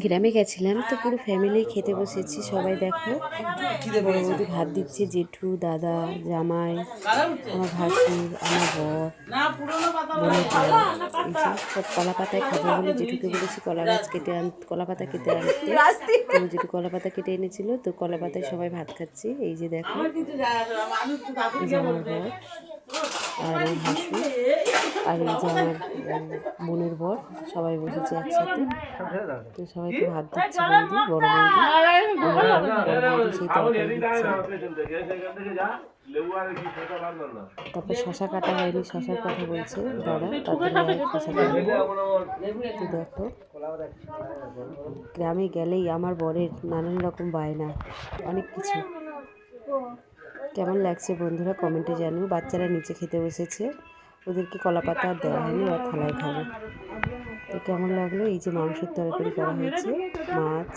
গ্রামে গেছিলাম তো পুরো ফ্যামিলি খেতে বসেছি। সবাই দেখো, বড় বৌদি ভাত দিচ্ছে, জেঠু, দাদা, জামাই, আমার ভাসুর, আমার বর, বোনের বর। এই যে সব কলা পাতায় খাবো বলে জেঠুকে বলেছি কলা পাতা কেটে আনতে। তো জেঠু কলা পাতা কেটে এনেছিল, তো কলা পাতায় সবাই ভাত খাচ্ছি। এই যে দেখো, এই যে আমার বর আর আমার ভাসুর আর এই যে আমার বোনের বর, সবাই বসেছে একসাথে। তো সবাইকে ভাত দিচ্ছে বৌদি, বড় বৌদি। বড় বৌদি সেই তরকারি দিচ্ছে। তারপর শশা কাটা হয়নি, শশার কথা বলছে দাদা, তারপরে শশা কাটবো। তো দেখো, গ্রামে গেলেই আমার বরের নানান রকম বায়না, অনেক কিছু। কেমন লাগছে বন্ধুরা কমেন্টে জানিও। বাচ্চারা নিচে খেতে বসেছে, ওদেরকে কলা পাতা আর দেওয়া হয়নি, ওরা থালায় খাবে। তো কেমন লাগলো? এই যে মাংসের তরকারি করা হয়েছে, মাছ,